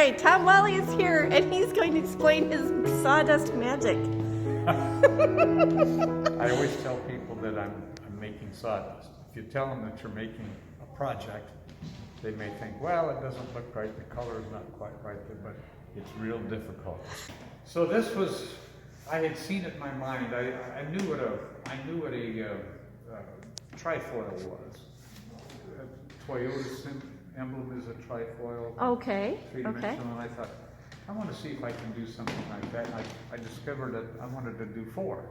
right, Tom Whalley is here, and he's going to explain his sawdust magic. I always tell people that I'm making sawdust. If you tell them that you're making a project, they may think, well, it doesn't look right, the color is not quite right, but it's real difficult. So this was, I had seen it in my mind. I knew what a trifoil was. Toyota's emblem is a trifoil. Okay. Three-dimensional, and I thought, I want to see if I can do something like that. I discovered that I wanted to do 4.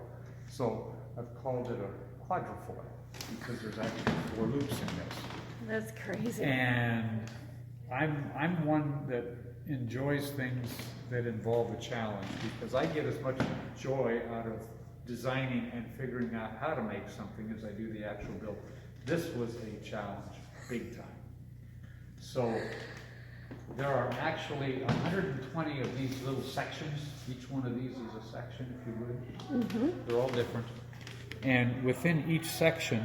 So I've called it a quadrifoil because there's actually 4 loops in this. That's crazy. And I'm one that enjoys things that involve a challenge because I get as much joy out of designing and figuring out how to make something as I do the actual build. This was a challenge, big time. So there are actually 120 of these little sections. Each one of these is a section, if you would. Mm-hmm. They're all different. And within each section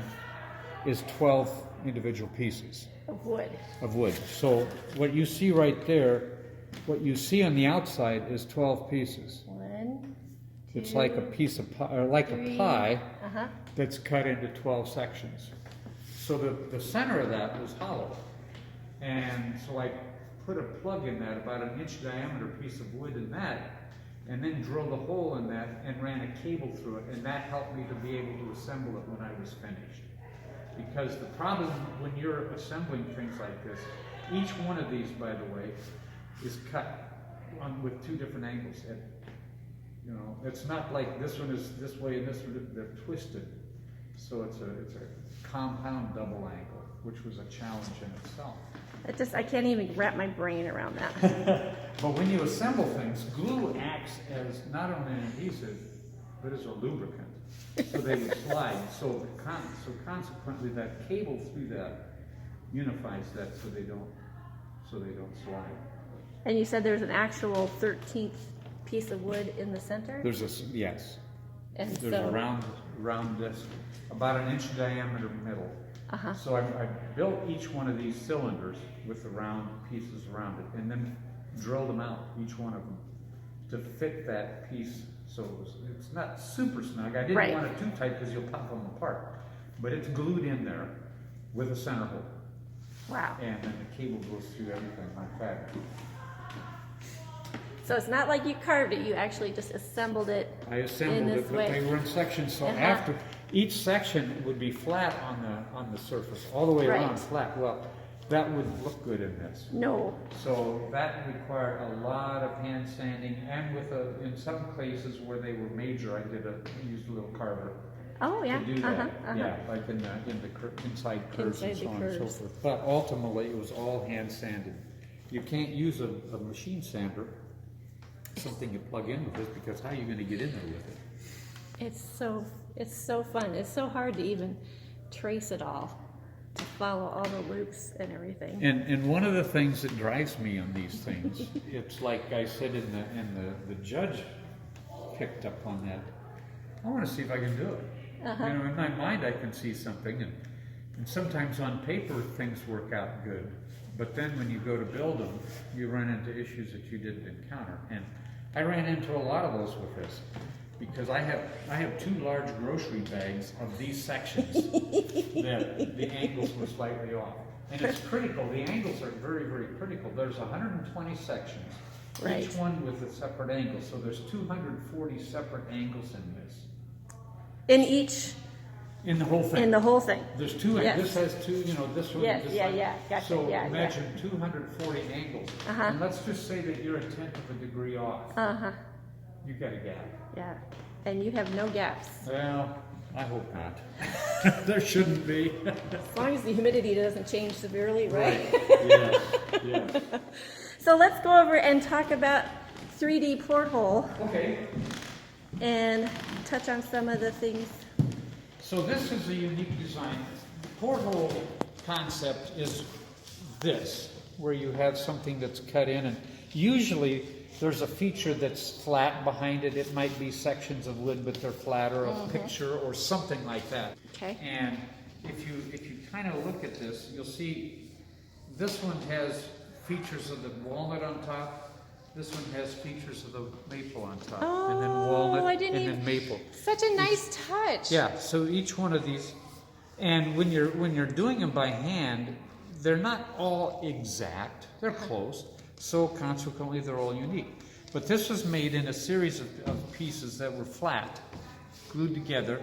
is 12 individual pieces. Of wood. Of wood. So what you see right there, what you see on the outside is 12 pieces. 1, 2, it's like a piece of pie, or like 3, a pie that's cut into 12 sections. So the center of that was hollow. And so I put a plug in that, about an inch diameter piece of wood in that, and then drilled a hole in that and ran a cable through it, and that helped me to be able to assemble it when I was finished. Because the problem when you're assembling things like this, each one of these, by the way, is cut with 2 different angles. And, you know, it's not like this one is this way and this one, they're twisted. So it's a compound double angle, which was a challenge in itself. I can't even wrap my brain around that. But when you assemble things, glue acts as not only an adhesive, but as a lubricant. So they would slide. So consequently, that cable through that unifies that so they don't slide. And you said there's an actual 13th piece of wood in the center? Yes. And there's a round disc, about an inch diameter middle. So I built each one of these cylinders with the round pieces around it, and then drilled them out, each one of them, to fit that piece. So it's not super snug. I didn't want it too tight because you'll pop them apart. But it's glued in there with a center hole. Wow. And then the cable goes through everything like that. So it's not like you carved it, you actually just assembled it. I assembled it, but they were in sections. So after each section would be flat on the surface, all the way around flat. Well, that wouldn't look good in this. No. So that required a lot of hand sanding, and in some cases where they were major, I used a little carver. Oh yeah. To do that. Yeah, like in the inside curves and so on and so forth. But ultimately, it was all hand sanded. You can't use a machine sander, something you plug in with this, because how are you going to get in there with it? It's so fun. It's so hard to even trace it all, to follow all the loops and everything. And one of the things that drives me on these things, it's like I said the judge picked up on that. I want to see if I can do it. You know, in my mind I can see something, and sometimes on paper things work out good, but then when you go to build them, you run into issues that you didn't encounter. And I ran into a lot of those with this, because I have 2 large grocery bags of these sections that the angles were slightly off. And it's critical. The angles are very, very critical. There's 120 sections, each one with a separate angle. So there's 240 separate angles in this. In the whole thing. In the whole thing. There's 2. Yes. This has 2. You know, this one. Gotcha. So imagine 240 angles, and let's just say that you're a 1/10 of a degree off. You got a gap. Yeah, and you have no gaps. Well, I hope not. There shouldn't be. As long as the humidity doesn't change severely, right? Yes. So let's go over and talk about 3D Porthole. Okay. And touch on some of the things. So this is a unique design. The Porthole concept is this, where you have something that's cut in, and usually there's a feature that's flat behind it. It might be sections of wood, but they're flat, or a picture or something like that. Okay. And if you kind of look at this, you'll see this one has features of the walnut on top. This one has features of the maple on top, Oh, and then walnut, I didn't and even, then maple. Such a nice touch. Yeah, so each one of these, and when you're doing them by hand, they're not all exact. They're close, so consequently they're all unique. But this was made in a series of pieces that were flat, glued together,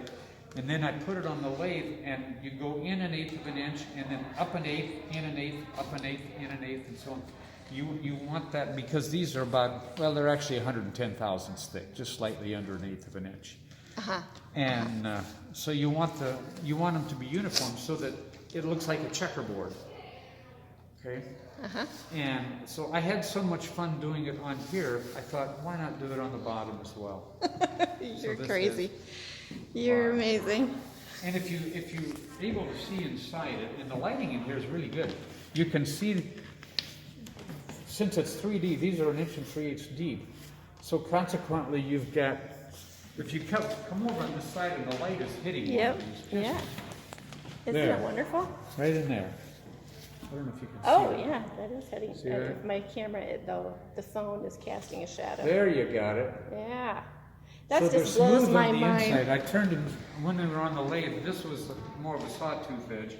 and then I put it on the lathe, and you go in 1/8 of an inch, and then up 1/8, in 1/8, up 1/8, in 1/8, and so on. You want that because these are about, well, they're actually 110 thousandths thick, just slightly under 1/8 of an inch. And so you want them to be uniform so that it looks like a checkerboard. Okay. And so I had so much fun doing it on here. I thought, why not do it on the bottom as well? You're crazy. You're amazing. And if you're able to see inside it, and the lighting in here is really good, you can see. Since it's 3D, these are 1 3/8 deep. So consequently, you've got, if you come over on this side and the light is hitting one of these. Yeah. Isn't there. that wonderful? Right in there. I don't know if you can see Oh, that. yeah, that is heading. See that? My camera, the phone is casting a shadow. There you got it. Yeah. That So just they're blows smooth my on the mind. inside. I turned them when they were on the lathe. This was more of a sawtooth edge,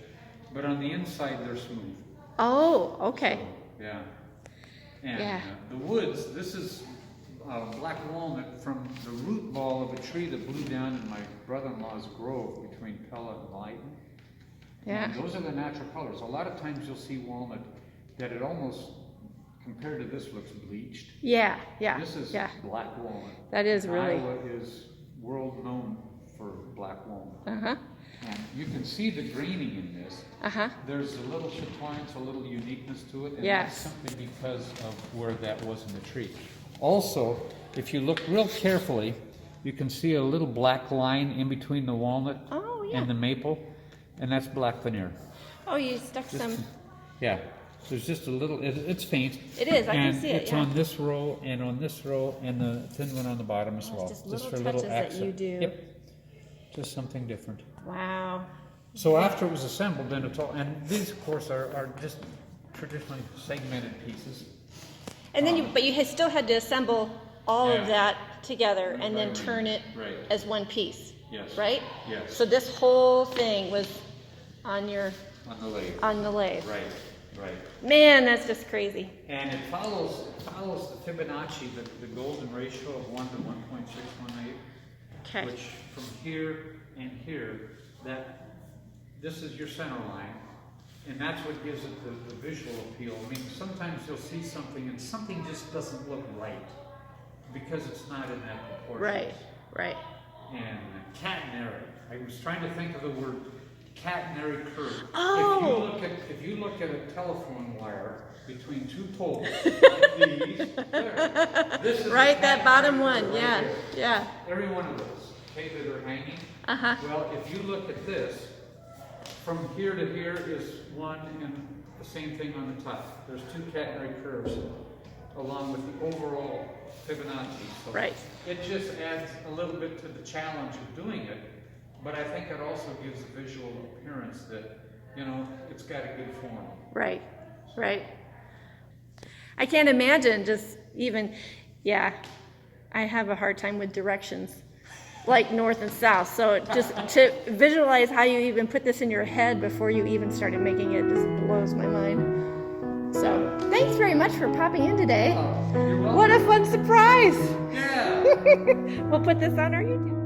but on the inside they're smooth. Oh, okay. Yeah. And Yeah. The woods, this is black walnut from the root ball of a tree that blew down in my brother-in-law's grove between Pella and Lighton. Yeah. And those are the natural colors. A lot of times you'll see walnut that it almost, compared to this, looks bleached. Yeah, yeah, This is yeah. black walnut. That is really. Iowa is world known for black walnut. Uh-huh. And you can see the graining in this. Uh-huh. There's a little chatoyance, a little uniqueness to it, and Yes. that's simply because of where that was in the tree. Also, if you look real carefully, you can see a little black line in between the walnut Oh, yeah. and the maple, and that's black veneer. Oh, you stuck some. Yeah, there's just a little, it's faint. It is, I can and see it, it's yeah. on this row and on this row and the thin one on the bottom as Oh, well. it's just for little touches that you accent. do. Yep, just something different. Wow. So after it was assembled, then it's all, and these of course are just traditionally segmented pieces. And then but you still had to assemble all of Yeah. that together and then Right. turn it Right. as one piece. Yes. Right? Yes. So this whole thing was on On the lathe. the lathe. Right, right. Man, that's just crazy. And it follows the Fibonacci, the golden ratio of 1 to 1.618. Okay. Which from here and here, this is your center line, and that's what gives it the visual appeal. I mean, sometimes you'll see something and something just doesn't look right because it's not in that proportion. Right, right. And catenary. I was trying to think of the word catenary curve. Oh! If you look at a telephone wire between two poles, like these, there, this is Right, a that bottom catenary one, curve right yeah, here. yeah. Every one of those, okay, that are hanging. Uh-huh. Well, if you look at this, from here to here is one, and the same thing on the top. There's 2 catenary curves along with the overall Fibonacci. So Right. it just adds a little bit to the challenge of doing it, but I think it also gives a visual appearance that, it's got a good form. Right, right. I can't imagine just even, I have a hard time with directions, like north and south. So just to visualize how you even put this in your head before you even started making it just blows my mind. So thanks very much for popping in today. You're welcome. What a fun surprise. Yeah. We'll put this on our YouTube.